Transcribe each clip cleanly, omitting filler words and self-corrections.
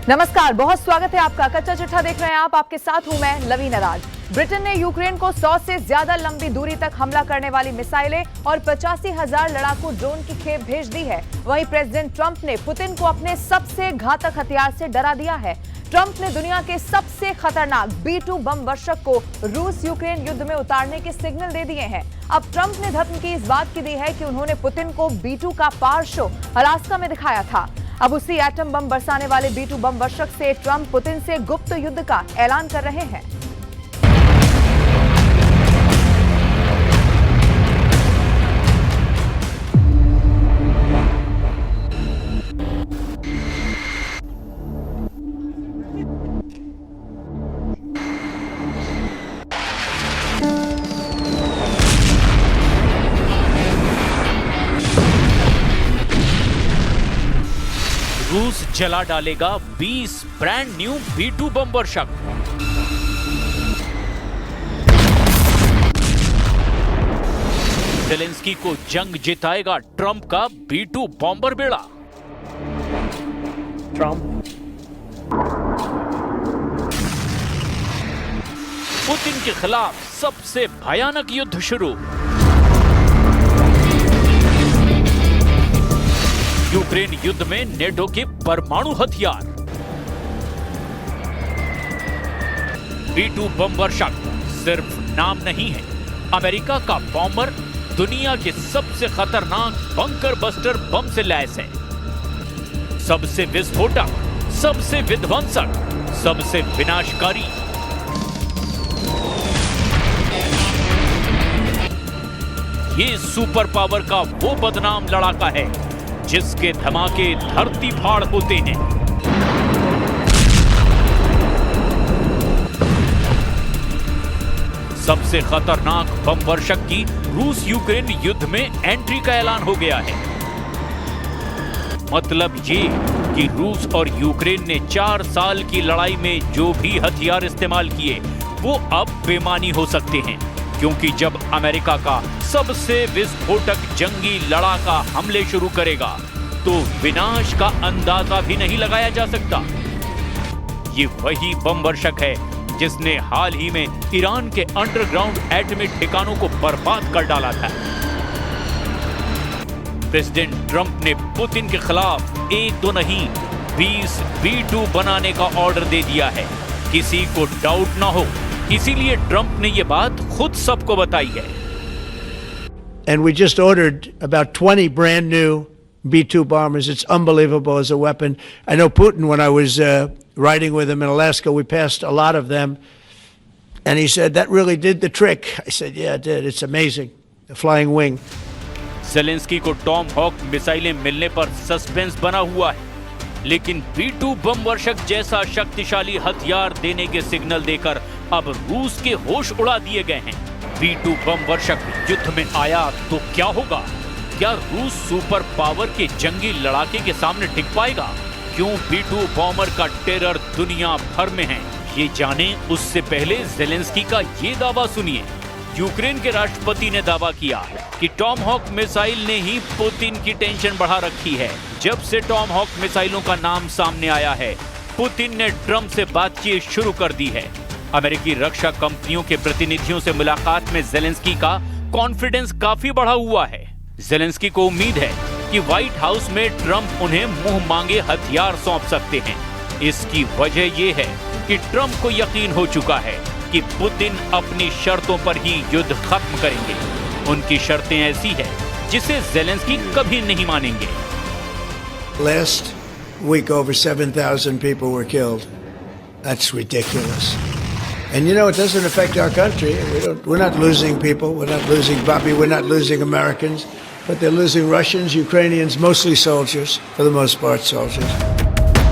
नमस्कार, बहुत स्वागत है आपका। कच्चा चिट्ठा देख रहे हैं आप, आपके साथ हूं मैं लवीना राज। ब्रिटेन ने यूक्रेन को 100 से ज्यादा लंबी दूरी तक हमला करने वाली मिसाइलें और 85,000 लड़ाकू ड्रोन की खेप भेज दी है। वहीं प्रेसिडेंट ट्रंप ने पुतिन को अपने सबसे घातक हथियार से डरा दिया है। ट्रंप ने दुनिया के सबसे खतरनाक B-2 बम वर्षक को रूस यूक्रेन युद्ध में उतारने के सिग्नल दे दिए हैं। अब ट्रंप ने धमकी इस बात की दी है कि उन्होंने पुतिन को B-2 का पावर शो अलास्का में दिखाया था। अब उसी एटम बम बरसाने वाले B-2 बम वर्षक से ट्रंप पुतिन से गुप्त युद्ध का ऐलान कर रहे हैं। रूस जला डालेगा 20 ब्रांड न्यू B-2 बम वर्षक। ज़ेलेंस्की को जंग जिताएगा ट्रंप का B-2 बॉम्बर बेड़ा। पुतिन के खिलाफ सबसे भयानक युद्ध शुरू। यूक्रेन युद्ध में नेटो के परमाणु हथियार। B-2 बम वर्षक सिर्फ नाम नहीं है, अमेरिका का बॉम्बर दुनिया के सबसे खतरनाक बंकर बस्टर बम से लैस है। सबसे विस्फोटक, सबसे विध्वंसक, सबसे विनाशकारी। ये सुपर पावर का वो बदनाम लड़ाका है जिसके धमाके धरती फाड़ होते हैं। सबसे खतरनाक बम वर्षक की रूस यूक्रेन युद्ध में एंट्री का ऐलान हो गया है। मतलब ये कि रूस और यूक्रेन ने 4 साल की लड़ाई में जो भी हथियार इस्तेमाल किए वो अब बेमानी हो सकते हैं, क्योंकि जब अमेरिका का सबसे विस्फोटक जंगी लड़ाका हमले शुरू करेगा तो विनाश का अंदाजा भी नहीं लगाया जा सकता। ये वही बम वर्षक है जिसने हाल ही में ईरान के अंडरग्राउंड एटॉमिक ठिकानों को बर्बाद कर डाला था। प्रेसिडेंट ट्रंप ने पुतिन के खिलाफ 1-2 नहीं 20 B-2 बनाने का ऑर्डर दे दिया है। किसी को डाउट ना हो, इसीलिए ट्रंप ने ये बात खुद सबको बताई है। And we just ordered about 20 brand new B-2 bombers. It's unbelievable as a weapon. I know Putin, when I was riding with him in Alaska, we passed a lot of them. And he said, that really did the trick. I said, yeah, it did. It's amazing. The flying wing. Zelensky को Tom hoc मिसाइलें मिलने पर suspense बना हुआ है, लेकिन B-2 बम वर्षक जैसा शक्तिशाली हथियार देने के सिग्नल देकर अब रूस के होश उड़ा दिए गए हैं। B-2 बम वर्षक युद्ध में आया तो क्या होगा? क्या रूस सुपर पावर के जंगी लड़ाके के सामने टिक पाएगा? क्यों B-2 बॉम्बर का टेरर दुनिया भर में है, ये जाने उससे पहले ज़ेलेंस्की का ये दावा सुनिए। यूक्रेन के राष्ट्रपति ने दावा किया कि टॉम हॉक मिसाइल ने ही पुतिन की टेंशन बढ़ा रखी है। जब से टॉम हॉक मिसाइलों का नाम सामने आया है, पुतिन ने ट्रंप से बातचीत शुरू कर दी है। अमेरिकी रक्षा कंपनियों के प्रतिनिधियों से मुलाकात में ज़ेलेंस्की का कॉन्फिडेंस काफी बढ़ा हुआ है। ज़ेलेंस्की को उम्मीद है कि व्हाइट हाउस में ट्रंप उन्हें मुंह मांगे हथियार सौंप सकते हैं। इसकी वजह यह है कि ट्रंप को यकीन हो चुका है कि पुतिन अपनी शर्तों पर ही युद्ध खत्म करेंगे। उनकी शर्तें ऐसी है जिसे ज़ेलेंस्की कभी नहीं मानेंगे। Last week over 7,000 people were killed. That's ridiculous. And you know, it doesn't affect our country. We're not losing people. We're not losing Bobby. We're not losing Americans. But they're losing Russians, Ukrainians, mostly soldiers, for the most part soldiers.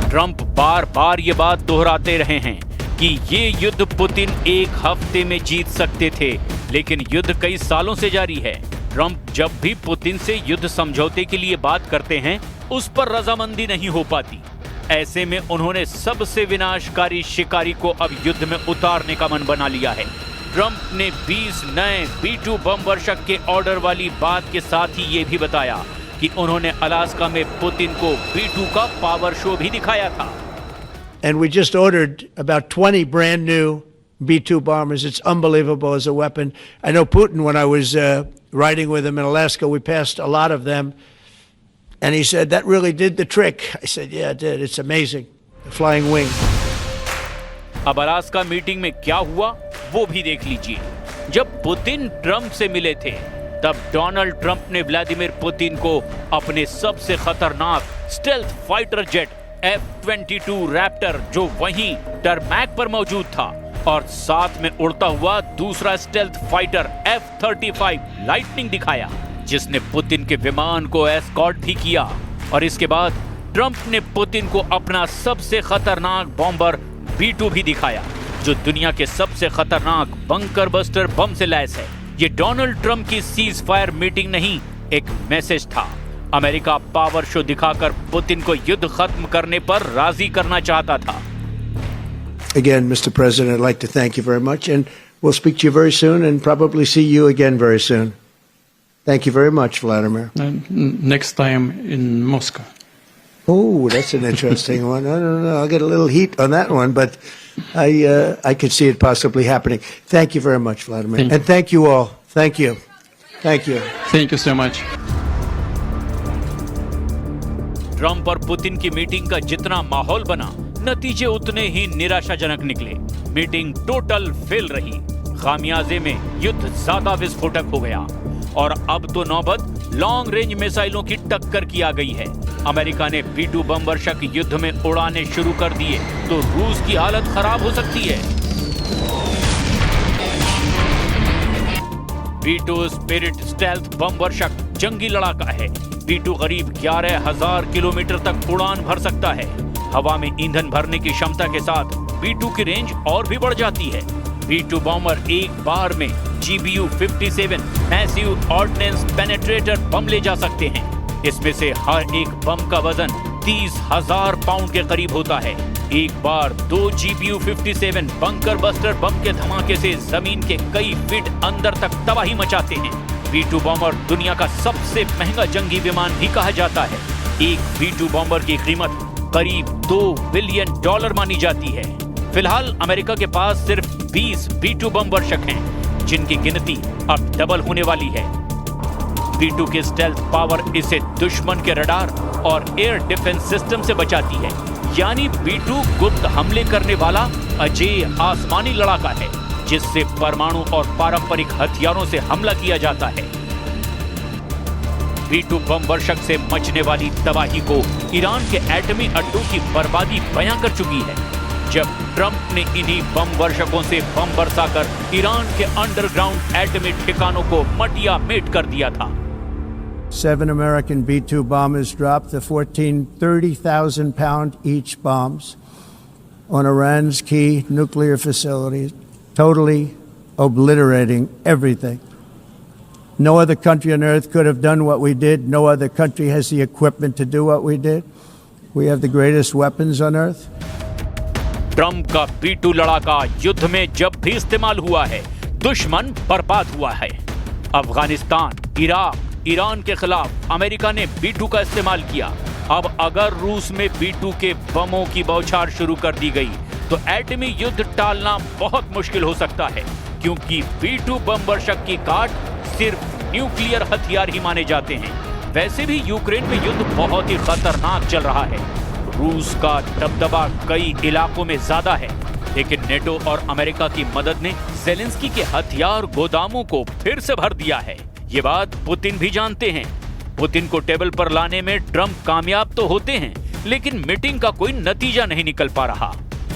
Trump बार बार ये बात दोहराते रहे हैं कि ये युद्ध पुतिन एक हफ्ते में जीत सकते थे, लेकिन युद्ध कई सालों से जारी है। ट्रंप जब भी पुतिन से युद्ध समझौते के लिए बात करते हैं, उस पर रजामंदी नहीं हो पाती। ऐसे में उन्होंने सबसे विनाशकारी शिकारी को अब युद्ध में उतारने का मन बना लिया है। ट्रंप ने 20 नए B-2 बम वर्षक के ऑर्डर वाली बात के साथ ही ये भी बताया कि उन्होंने अलास्का में पुतिन को B-2 का पावर शो भी दिखाया था। 'Last week, over 7,000 people were killed. That's ridiculous. And you know, it doesn't affect our country. We're not losing people. We're not losing Americans. But they're losing Russians, Ukrainians, mostly soldiers, for the most part soldiers. Trump बार बार ये बात दोहराते रहे हैं कि ये युद्ध पुतिन एक हफ्ते में जीत सकते थे, लेकिन युद्ध कई सालों से जारी है। ट्रंप जब भी पुतिन से युद्ध समझौते के लिए बात करते हैं, उस पर रजामंदी नहीं हो पाती। ऐसे में उन्होंने सबसे विनाशकारी शिकारी को अब युद्ध में उतारने का मन बना लिया है। And we just ordered about 20 brand new B-2 bombers. It's unbelievable as a weapon. I know Putin, when I was riding with him in Alaska, we passed a lot of them. And he said, that really did the trick. I said, yeah, it did. It's amazing. The flying wing. अब Alaska meeting में क्या हुआ वो भी देख लीजिए। जब Putin Trump से मिले थे तब डोनाल्ड ट्रंप ने व्लादिमीर पुतिन को अपने सबसे खतरनाक stealth fighter jet F-22 Raptor, जो वहीं टरमैक पर मौजूद था, और साथ में उड़ता हुआ दूसरा स्टेल्थ फाइटर F-35 लाइटनिंग दिखाया, जिसने पुतिन के विमान को एस्कॉर्ट भी किया। और इसके बाद ट्रंप ने पुतिन को अपना सबसे खतरनाक बॉम्बर B-2 भी दिखाया, जो दुनिया के सबसे खतरनाक बंकर बस्टर बम से लैस है। ये डोनाल्ड ट्रंप की सीज फायर मीटिंग नहीं, एक मैसेज था। अमेरिका पावर शो दिखाकर पुतिन को युद्ध खत्म करने पर राजी करना चाहता था। Again, Mr. President, I'd like to thank you very much, and we'll speak to you very soon and probably see you again very soon. Thank you very much, Vladimir. Next time in Moscow. Oh, that's an interesting one. I don't know. I'll get a little heat on that one, but I could see it possibly happening. Thank you very much, Vladimir. Thank you. And thank you all. Thank you. Thank you. Thank you so much. Trump और Putin की meeting का जितना माहौल बना, नतीजे उतने ही निराशाजनक निकले। मीटिंग टोटल फेल रही। खामियाजे में युद्ध ज्यादा विस्फोटक हो गया और अब तो नौबत लॉन्ग रेंज मिसाइलों की टक्कर की आ गई है। अमेरिका ने B-2 बम वर्षक युद्ध में उड़ाने शुरू कर दिए तो रूस की हालत खराब हो सकती है। B-2 स्पिरिट स्टेल्थ बम वर्षक जंगी लड़ाका है। B-2 करीब 11,000 किलोमीटर तक उड़ान भर सकता है। हवा में ईंधन भरने की क्षमता के साथ B-2 की रेंज और भी बढ़ जाती है। B-2 बॉम्बर एक बार में GBU-57 मैसिव ऑर्डिनेंस पेनेट्रेटर बम ले जा सकते हैं। इसमें से हर एक बम का वजन 30,000 पाउंड के करीब होता है। एक बार 2 GBU-57 बंकर बस्टर बम के धमाके से जमीन के कई फीट अंदर तक तबाही मचाते हैं। B-2 बॉम्बर दुनिया का सबसे महंगा जंगी विमान भी कहा जाता है। एक B-2 बॉम्बर की कीमत करीब $2 बिलियन मानी जाती है। फिलहाल अमेरिका के पास सिर्फ 20 B-2 बम वर्षक हैं, जिनकी गिनती अब डबल होने वाली है। B-2 की स्टेल्थ पावर इसे दुश्मन के रडार और एयर डिफेंस सिस्टम से बचाती है। यानी B-2 गुप्त हमले करने वाला अजेय आसमानी लड़ाका है, जिससे परमाणु और पारंपरिक हथियारों से हमला किया जाता है। B-2 बम वर्षक से मचने वाली तबाही को ईरान के एटमी अड्डों की बर्बादी बयां कर चुकी है, जब ट्रंप ने इन्हीं बम वर्षकों से बम बरसाकर ईरान के अंडरग्राउंड एटमी ठिकानों को मटिया मेट कर दिया था। 7 American B-2 bombers dropped the 30,000-pound each bombs on Iran's key nuclear facilities, totally obliterating everything. No other country on earth could have done what we did. No other country has the equipment to do what we did. We have the greatest weapons on earth. Trump का B-2 लड़ाका युद्ध में जब भी इस्तेमाल हुआ है, दुश्मन बर्बाद हुआ है। अफगानिस्तान, इराक, ईरान के खिलाफ अमेरिका ने B-2 का इस्तेमाल किया। अब अगर रूस में B-2 के बमों की बौछार शुरू कर दी गई तो एटमी युद्ध टालना बहुत मुश्किल हो सकता है, क्योंकि B-2 बम वर्षक की काट सिर्फ न्यूक्लियर हथियार ही माने जाते हैं। वैसे भी यूक्रेन में युद्ध बहुत ही खतरनाक चल रहा है। रूस का दबदबा कई इलाकों में ज्यादा है, लेकिन नेटो और अमेरिका की मदद ने ज़ेलेंस्की के हथियार गोदामों को फिर से भर दिया है। ये बात पुतिन भी जानते हैं। पुतिन को टेबल पर लाने में ट्रंप कामयाब तो होते हैं, लेकिन मीटिंग का कोई नतीजा नहीं निकल पा रहा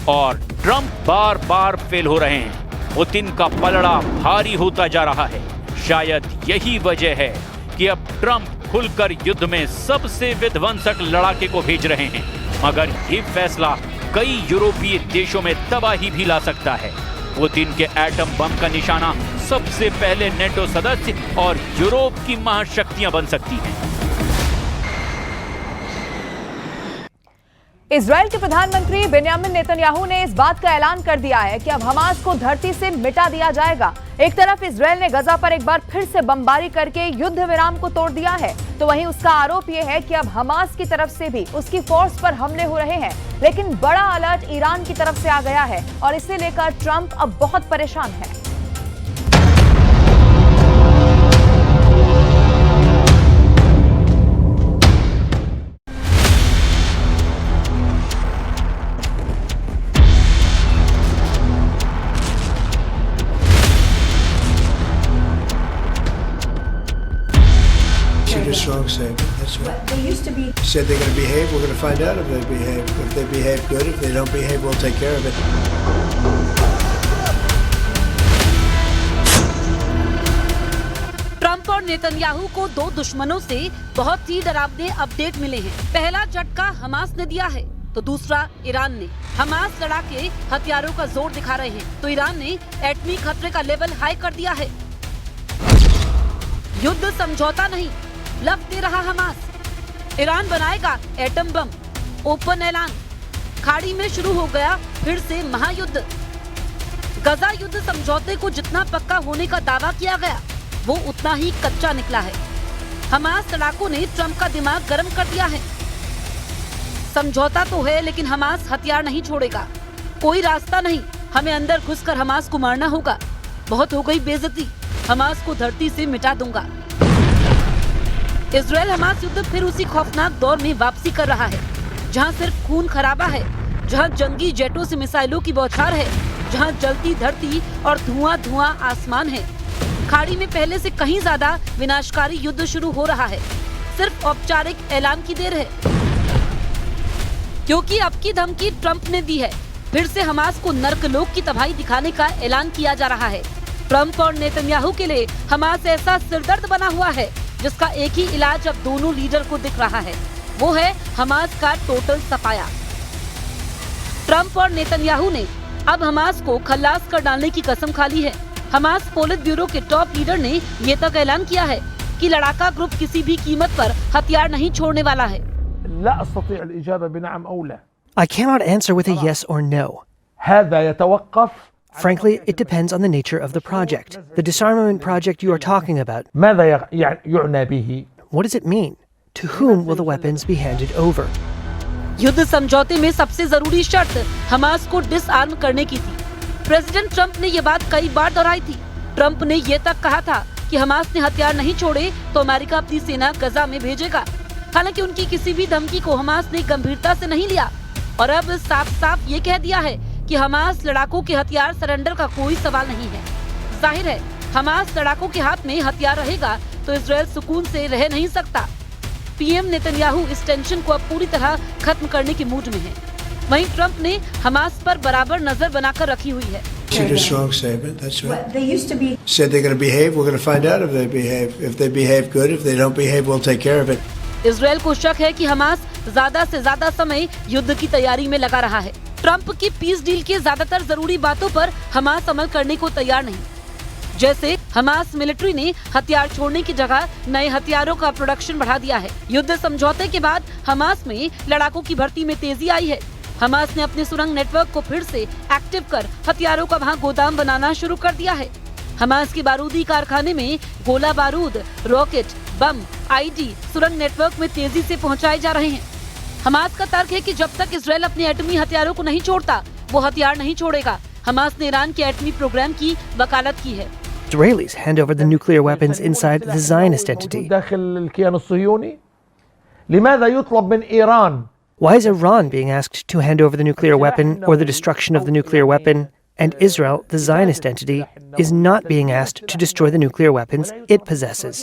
और ट्रंप बार बार फेल हो रहे हैं। पुतिन का पलड़ा भारी होता जा रहा है। शायद यही वजह है कि अब ट्रंप खुलकर युद्ध में सबसे विध्वंसक लड़ाके को भेज रहे हैं, मगर ये फैसला कई यूरोपीय देशों में तबाही भी ला सकता है। पुतिन के एटम बम का निशाना सबसे पहले नेटो सदस्य और यूरोप की महाशक्तियां बन सकती हैं। इजराइल के प्रधानमंत्री बेन्यामिन नेतन्याहू ने इस बात का ऐलान कर दिया है कि अब हमास को धरती से मिटा दिया जाएगा। एक तरफ इजराइल ने गजा पर एक बार फिर से बमबारी करके युद्ध विराम को तोड़ दिया है, तो वहीं उसका आरोप यह है कि अब हमास की तरफ से भी उसकी फोर्स पर हमले हो रहे हैं। लेकिन बड़ा अलर्ट ईरान की तरफ से आ गया है और इसे लेकर ट्रंप अब बहुत परेशान है। Strong statement. That's what they used to be. Said they're going to behave. We're going to find out if they behave. If they behave good, if they don't behave, we'll take care of it. Trump और Netanyahu को दो दुश्मनों से बहुत ही डरावने update मिले हैं। पहला झटका हमास ने दिया है तो दूसरा ईरान ने। हमास लड़ाके हथियारों का जोर दिखा रहे हैं तो ईरान ने एटमी खतरे का लेवल हाई कर दिया है। युद्ध समझौता नहीं, ब्लफ दे रहा हमास। ईरान बनाएगा एटम बम, ओपन ऐलान। खाड़ी में शुरू हो गया फिर से महायुद्ध। गजा युद्ध समझौते को जितना पक्का होने का दावा किया गया वो उतना ही कच्चा निकला है। हमास लड़ाकों ने ट्रंप का दिमाग गर्म कर दिया है। समझौता तो है लेकिन हमास हथियार नहीं छोड़ेगा, कोई रास्ता नहीं। हमें अंदर घुसकर हमास को मारना होगा। बहुत हो गई बेइज्जती, हमास को धरती से मिटा दूंगा। इजराइल हमास युद्ध फिर उसी खौफनाक दौर में वापसी कर रहा है, जहां सिर्फ खून खराबा है, जहां जंगी जेटों से मिसाइलों की बौछार है, जहां जलती धरती और धुआं धुआं आसमान है। खाड़ी में पहले से कहीं ज्यादा विनाशकारी युद्ध शुरू हो रहा है। सिर्फ औपचारिक ऐलान की देर है, क्योंकि अब की धमकी ट्रंप ने दी है। फिर से हमास को नर्कलोक की तबाही दिखाने का ऐलान किया जा रहा है। ट्रंप और नेतन्याहू के लिए हमास ऐसा सिरदर्द बना हुआ है जिसका एक ही इलाज अब दोनों लीडर को दिख रहा है, वो है हमास का टोटल सफाया। ट्रंप और नेतन्याहू ने अब हमास को खल्लास कर डालने की कसम खा ली है। हमास पोलित ब्यूरो के टॉप लीडर ने ये तक ऐलान किया है कि लड़ाका ग्रुप किसी भी कीमत पर हथियार नहीं छोड़ने वाला है। I cannot answer with a yes or no. Frankly, it depends on the nature of the project. The disarmament project you are talking about. What does it mean? To whom will the weapons be handed over? युद्ध समझौते में सबसे जरूरी शर्त Hamas को disarm करने की थी। प्रेसिडेंट ट्रंप ने ये बात कई बार दोहराई थी। ट्रंप ने ये तक कहा था कि हमास ने हथियार नहीं छोड़े तो अमेरिका अपनी सेना गजा में भेजेगा। हालांकि उनकी किसी भी धमकी को हमास ने गंभीरता से नहीं लिया और अब साफ साफ ये कह दिया है कि हमास लड़ाकों के हथियार सरेंडर का कोई सवाल नहीं है। जाहिर है हमास लड़ाकों के हाथ में हथियार रहेगा तो इजराइल सुकून से रह नहीं सकता। पीएम नेतन्याहू इस टेंशन को अब पूरी तरह खत्म करने के मूड में है। वहीं ट्रंप ने हमास पर बराबर नजर बनाकर रखी हुई है। Strong statement. That's right. They used to be. Said they're going to behave. We're going to find out if they behave. If they behave good, if they don't behave, we'll take care of it. Israel को शक है कि Hamas ज्यादा से ज्यादा समय युद्ध की तैयारी में लगा रहा है। ट्रंप की पीस डील के ज्यादातर जरूरी बातों पर हमास अमल करने को तैयार नहीं। जैसे हमास मिलिट्री ने हथियार छोड़ने की जगह नए हथियारों का प्रोडक्शन बढ़ा दिया है। युद्ध समझौते के बाद हमास में लड़ाकों की भर्ती में तेजी आई है। हमास ने अपने सुरंग नेटवर्क को फिर से एक्टिव कर हथियारों का वहां गोदाम बनाना शुरू कर दिया है। हमास के बारूदी कारखाने में गोला बारूद, रॉकेट, बम, आईडी सुरंग नेटवर्क में तेजी से पहुंचाए जा रहे हैं। हमास का तर्क है कि जब तक इजराइल अपने एटमी हथियारों को नहीं छोड़ता वो हथियार नहीं छोड़ेगा। हमास ने ईरान के एटमी प्रोग्राम की वकालत की है। Israelis hand over the nuclear weapons inside the Zionist entity. Why is Iran being asked to hand over the nuclear weapon or the destruction of the nuclear weapon, and Israel, the Zionist entity, is not being asked to destroy the nuclear weapons it possesses?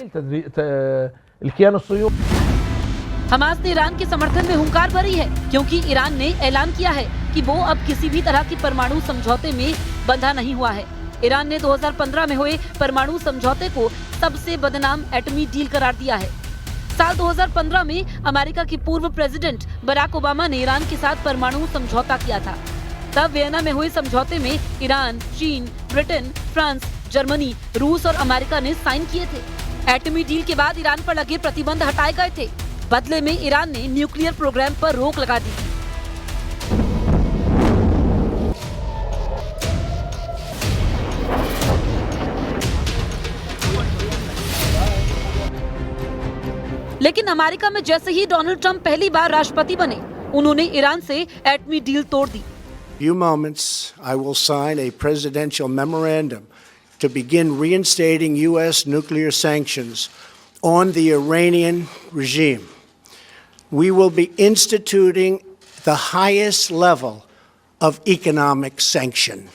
Hamas ने Iran के समर्थन में हुंकार भरी है क्योंकि Iran ने ऐलान किया है कि वो अब किसी भी तरह की परमाणु समझौते में बंधा नहीं हुआ है। ईरान ने 2015 में हुए परमाणु समझौते को सबसे बदनाम एटमी डील करार दिया है। साल 2015 में अमेरिका के पूर्व प्रेसिडेंट बराक ओबामा ने ईरान के साथ परमाणु समझौता किया था। तब वियना में हुए समझौते में ईरान, चीन, ब्रिटेन, फ्रांस, जर्मनी, रूस और अमेरिका ने साइन किए थे। एटमी डील के बाद ईरान पर लगे प्रतिबंध हटाए गए थे। बदले में ईरान ने न्यूक्लियर प्रोग्राम पर रोक लगा दी थी। लेकिन अमेरिका में जैसे ही डोनाल्ड ट्रंप पहली बार राष्ट्रपति बने, उन्होंने ईरान से एटमी डील तोड़ दी। few moments, I will sign a presidential memorandum to begin reinstating U.S. nuclear sanctions on the Iranian regime. We will be instituting the highest level of economic sanction.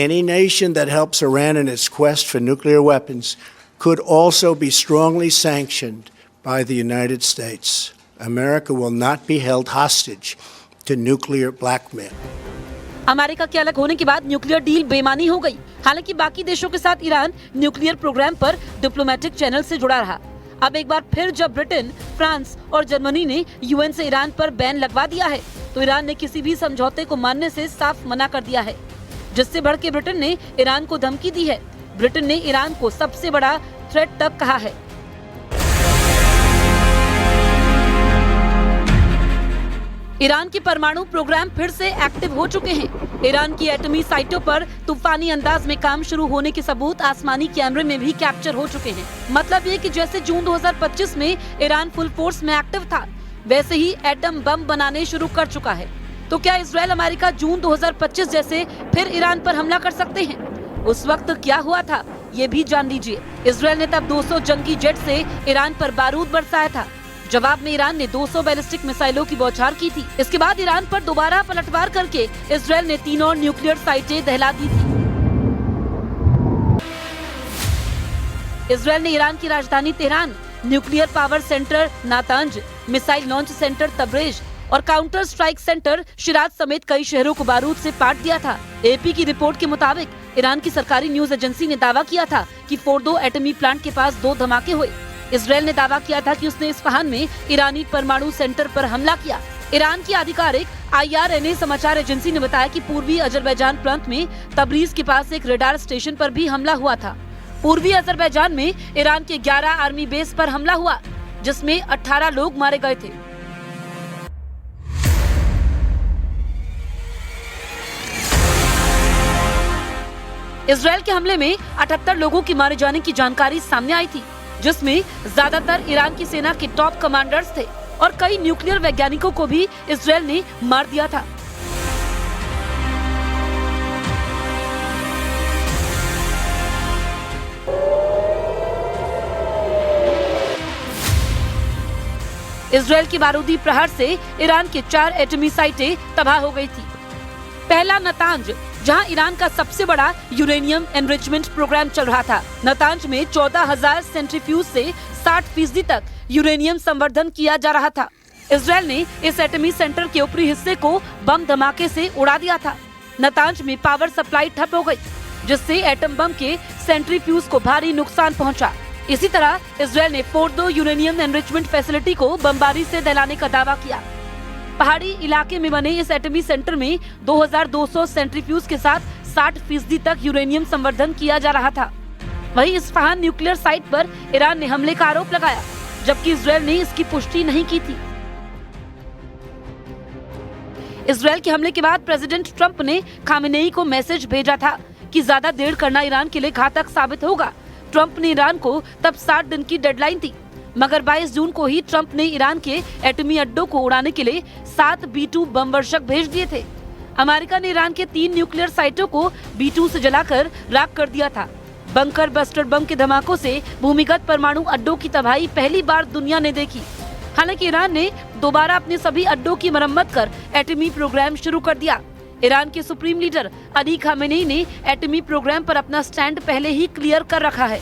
Any nation that helps Iran in its quest for nuclear weapons could also be strongly sanctioned by the United States. America will not be held hostage to nuclear blackmail. America के अलग होने के बाद nuclear deal बेमानी हो गई। हालांकि बाकी देशों के साथ ईरान न्यूक्लियर प्रोग्राम पर डिप्लोमेटिक चैनल से जुड़ा रहा। अब एक बार फिर जब ब्रिटेन, फ्रांस और जर्मनी ने यूएन से ईरान पर बैन लगवा दिया है, तो ईरान ने किसी भी समझौते को मानने से साफ मना कर दिया है, जिससे भड़के ब्रिटेन ने ईरान को धमकी दी है। ब्रिटेन ने ईरान को सबसे बड़ा थ्रेट तक कहा है। ईरान के परमाणु प्रोग्राम फिर से एक्टिव हो चुके हैं। ईरान की एटमी साइटों पर तूफानी अंदाज में काम शुरू होने के सबूत आसमानी कैमरे में भी कैप्चर हो चुके हैं। मतलब ये कि जैसे जून 2025 में ईरान फुल फोर्स में एक्टिव था, वैसे ही एटम बम बनाने शुरू कर चुका है। तो क्या इजराइल अमेरिका जून 2025 जैसे फिर ईरान पर हमला कर सकते हैं? उस वक्त क्या हुआ था, ये भी जान लीजिए। इजराइल ने तब 200 जंगी जेट से ईरान पर बारूद बरसाया था। जवाब में ईरान ने 200 बैलिस्टिक मिसाइलों की बौछार की थी। इसके बाद ईरान पर दोबारा पलटवार करके इजराइल ने 3 और न्यूक्लियर साइटें दहला दी थी। इजराइल ने ईरान की राजधानी Tehran, nuclear power center Natanz, missile launch center Tabriz और काउंटर स्ट्राइक सेंटर शिराज समेत कई शहरों को बारूद से पाट दिया था। एपी की रिपोर्ट के मुताबिक ईरान की सरकारी न्यूज एजेंसी ने दावा किया था कि फोर्डो एटमी प्लांट के पास 2 धमाके हुए। इजराइल ने दावा किया था कि उसने इस्फहान में ईरानी परमाणु सेंटर पर हमला किया। ईरान की आधिकारिक IRNA समाचार एजेंसी ने बताया कि पूर्वी अजरबैजान प्रांत में तबरीज के पास एक रडार स्टेशन पर भी हमला हुआ था। पूर्वी अजरबैजान में ईरान के 11 आर्मी बेस पर हमला हुआ, जिसमें 18 लोग मारे गए थे। इजराइल के हमले में 78 लोगों की मारे जाने की जानकारी सामने आई थी, जिसमें ज्यादातर ईरान की सेना के टॉप कमांडर्स थे और कई न्यूक्लियर वैज्ञानिकों को भी इजराइल ने मार दिया था। इजराइल की बारूदी प्रहार से ईरान के 4 एटमी साइटें तबाह हो गई थी। पहला नतांज, जहां ईरान का सबसे बड़ा यूरेनियम एनरिचमेंट प्रोग्राम चल रहा था। नतांज में 14,000 सेंट्रीफ्यूज से 60% तक यूरेनियम संवर्धन किया जा रहा था। इजराइल ने इस एटमी सेंटर के ऊपरी हिस्से को बम धमाके से उड़ा दिया था। नतांज में पावर सप्लाई ठप हो गई, जिससे एटम बम के सेंट्रीफ्यूज को भारी नुकसान पहुंचा। इसी तरह इजराइल ने फोर्डो यूरेनियम एनरिचमेंट फैसिलिटी को बमबारी से दहलाने का दावा किया। पहाड़ी इलाके में बने इस एटमी सेंटर में 2200 सेंट्रीफ्यूज के साथ 60% तक यूरेनियम संवर्धन किया जा रहा था। वहीं इस्फहान न्यूक्लियर साइट पर ईरान ने हमले का आरोप लगाया, जबकि इजराइल ने इसकी पुष्टि नहीं की थी। इजराइल के हमले के बाद प्रेसिडेंट ट्रंप ने खामेनेई को मैसेज भेजा था कि ज्यादा देर करना ईरान के लिए घातक साबित होगा। ट्रंप ने ईरान को तब 60 दिन की डेडलाइन थी, मगर 22 जून को ही ट्रंप ने ईरान के एटमी अड्डों को उड़ाने के लिए 7 B-2 बम वर्षक भेज दिए थे। अमेरिका ने ईरान के 3 न्यूक्लियर साइटों को B-2 से जलाकर राख कर दिया था। बंकर बस्टर बम के धमाकों से भूमिगत परमाणु अड्डों की तबाही पहली बार दुनिया ने देखी। हालांकि ईरान ने दोबारा अपने सभी अड्डों की मरम्मत कर एटमी प्रोग्राम शुरू कर दिया। ईरान के सुप्रीम लीडर अली खामेनेई ने एटमी प्रोग्राम पर अपना स्टैंड पहले ही क्लियर कर रखा है।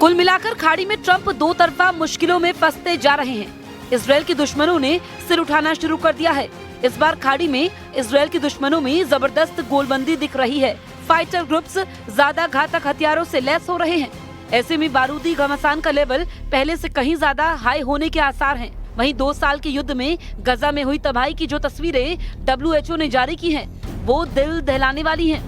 कुल मिलाकर खाड़ी में ट्रंप 2 तरफा मुश्किलों में फंसते जा रहे हैं। इजराइल के दुश्मनों ने सिर उठाना शुरू कर दिया है। इस बार खाड़ी में इजराइल के दुश्मनों में जबरदस्त गोलबंदी दिख रही है। फाइटर ग्रुप्स ज्यादा घातक हथियारों से लैस हो रहे हैं। ऐसे में बारूदी घमासान का लेवल पहले से कहीं ज्यादा हाई होने के आसार हैं। वहीं 2 साल के युद्ध में गजा में हुई तबाही की जो तस्वीरें WHO ने जारी की हैं, वो दिल दहलाने वाली हैं।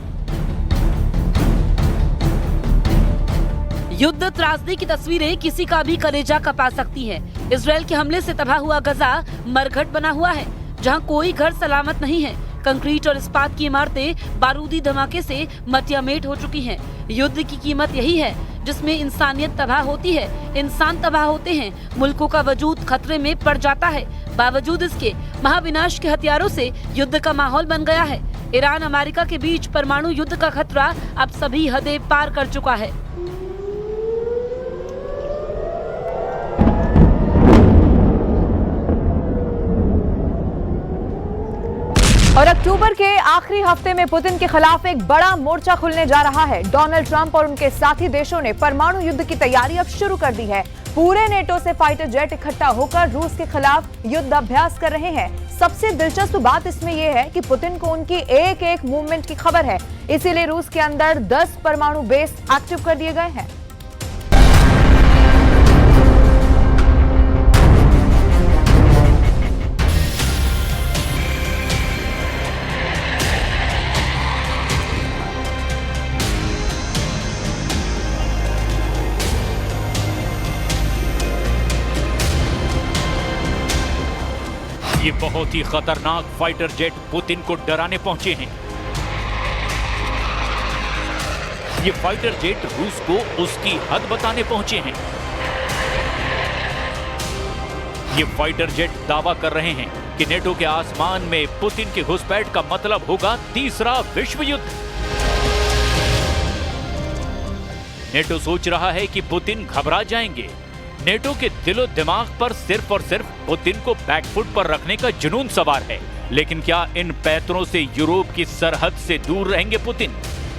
युद्ध त्रासदी की तस्वीरें किसी का भी कलेजा कपा सकती हैं। इजराइल के हमले से तबाह हुआ गजा मरघट बना हुआ है, जहां कोई घर सलामत नहीं है। कंक्रीट और इस्पात की इमारतें बारूदी धमाके से मटियामेट हो चुकी हैं। युद्ध की कीमत यही है जिसमें इंसानियत तबाह होती है, इंसान तबाह होते हैं, मुल्कों का वजूद खतरे में पड़ जाता है। बावजूद इसके महाविनाश के हथियारों से युद्ध का माहौल बन गया है। ईरान अमेरिका के बीच परमाणु युद्ध का खतरा अब सभी हदें पार कर चुका है। और अक्टूबर के आखिरी हफ्ते में पुतिन के खिलाफ एक बड़ा मोर्चा खुलने जा रहा है। डोनाल्ड ट्रंप और उनके साथी देशों ने परमाणु युद्ध की तैयारी अब शुरू कर दी है। पूरे नेटो से फाइटर जेट इकट्ठा होकर रूस के खिलाफ युद्ध अभ्यास कर रहे हैं। सबसे दिलचस्प बात इसमें यह है कि पुतिन को उनकी एक एक मूवमेंट की खबर है, इसीलिए रूस के अंदर 10 परमाणु बेस एक्टिव कर दिए गए हैं। ये बहुत ही खतरनाक फाइटर जेट पुतिन को डराने पहुंचे हैं। ये फाइटर जेट रूस को उसकी हद बताने पहुंचे हैं। ये फाइटर जेट दावा कर रहे हैं कि नेटो के आसमान में पुतिन के घुसपैठ का मतलब होगा तीसरा विश्व युद्ध। नेटो सोच रहा है कि पुतिन घबरा जाएंगे। नेटो के दिलो दिमाग पर सिर्फ और सिर्फ पुतिन को बैकफुट पर रखने का जुनून सवार है। लेकिन क्या इन पैतरों से यूरोप की सरहद से दूर रहेंगे पुतिन?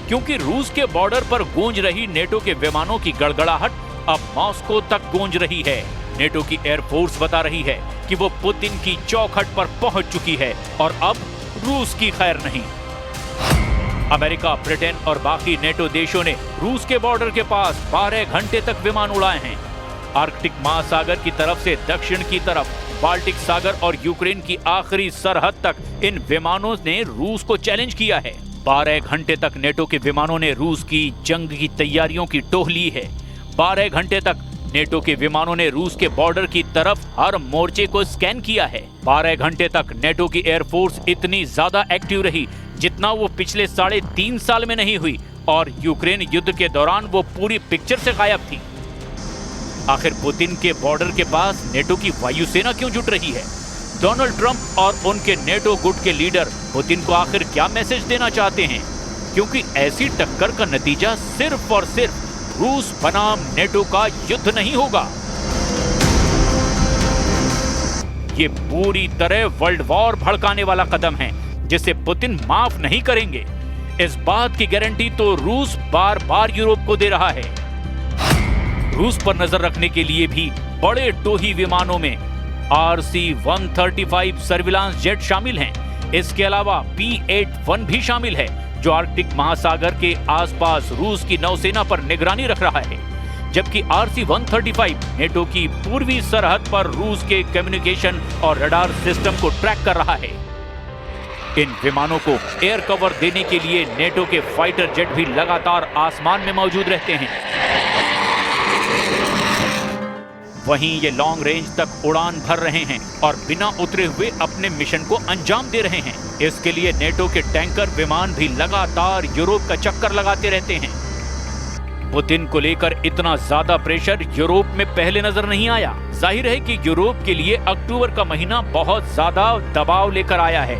क्योंकि रूस के बॉर्डर पर गूंज रही नेटो के विमानों की गड़गड़ाहट अब मॉस्को तक गूंज रही है। नेटो की एयरफोर्स बता रही है कि वो पुतिन की चौखट पर पहुंच चुकी है और अब रूस की खैर नहीं। अमेरिका, ब्रिटेन और बाकी नेटो देशों ने रूस के बॉर्डर के पास 12 घंटे तक विमान उड़ाए हैं। आर्कटिक महासागर की तरफ से दक्षिण की तरफ बाल्टिक सागर और यूक्रेन की आखिरी सरहद तक इन विमानों ने रूस को चैलेंज किया है। 12 घंटे तक नेटो के विमानों ने रूस की जंग की तैयारियों की टोह ली है। 12 घंटे तक नेटो के विमानों ने रूस के बॉर्डर की तरफ हर मोर्चे को स्कैन किया है। 12 घंटे तक नेटो की एयरफोर्स इतनी ज्यादा एक्टिव रही जितना वो पिछले 3.5 साल में नहीं हुई, और यूक्रेन युद्ध के दौरान वो पूरी पिक्चर से गायब थी। आखिर पुतिन के बॉर्डर के पास नेटो की वायुसेना क्यों जुट रही है? डोनाल्ड ट्रंप और उनके नेटो गुट के लीडर पुतिन को आखिर क्या मैसेज देना चाहते हैं? क्योंकि ऐसी टक्कर का नतीजा सिर्फ और सिर्फ रूस बनाम नेटो का युद्ध नहीं होगा, ये पूरी तरह वर्ल्ड वॉर भड़काने वाला कदम है जिसे पुतिन माफ नहीं करेंगे। इस बात की गारंटी तो रूस बार बार यूरोप को दे रहा है। रूस पर नजर रखने के लिए भी बड़े टोही विमानों में RC-135 सर्विलांस जेट शामिल हैं। इसके अलावा P-81 भी शामिल है जो आर्कटिक महासागर के आसपास रूस की नौसेना पर निगरानी रख रहा है, जबकि RC-135 नेटो की पूर्वी सरहद पर रूस के कम्युनिकेशन और रडार सिस्टम को ट्रैक कर रहा है। इन विमानों को एयर कवर देने के लिए नेटो के फाइटर जेट भी लगातार आसमान में मौजूद रहते हैं। वहीं ये लॉन्ग रेंज तक उड़ान भर रहे हैं और बिना उतरे हुए अपने मिशन को अंजाम दे रहे हैं। इसके लिए नेटो के टैंकर विमान भी लगातार यूरोप का चक्कर लगाते रहते हैं। पुतिन को लेकर इतना ज्यादा प्रेशर यूरोप में पहले नजर नहीं आया। जाहिर है कि यूरोप के लिए अक्टूबर का महीना बहुत ज्यादा दबाव लेकर आया है,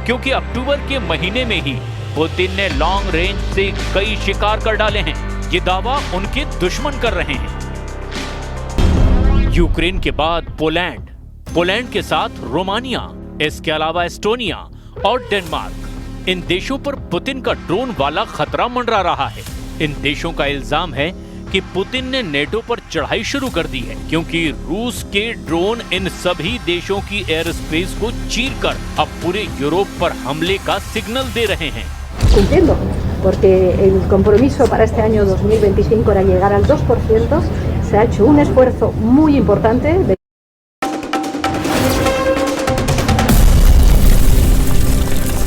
क्योंकि अक्टूबर के महीने में ही पुतिन ने लॉन्ग रेंज से कई शिकार कर डाले हैं। ये दावा उनके दुश्मन कर रहे हैं। यूक्रेन के बाद पोलैंड के साथ रोमानिया, इसके अलावा एस्टोनिया और डेनमार्क, इन देशों पर पुतिन का ड्रोन वाला खतरा मंडरा रहा है। इन देशों का इल्जाम है कि पुतिन ने नेटो पर चढ़ाई शुरू कर दी है, क्योंकि रूस के ड्रोन इन सभी देशों की एयर स्पेस को चीरकर अब पूरे यूरोप पर हमले का सिग्नल दे रहे हैं। Porque el compromiso para este año 2025 era llegar al 2%, se ha hecho un esfuerzo muy importante de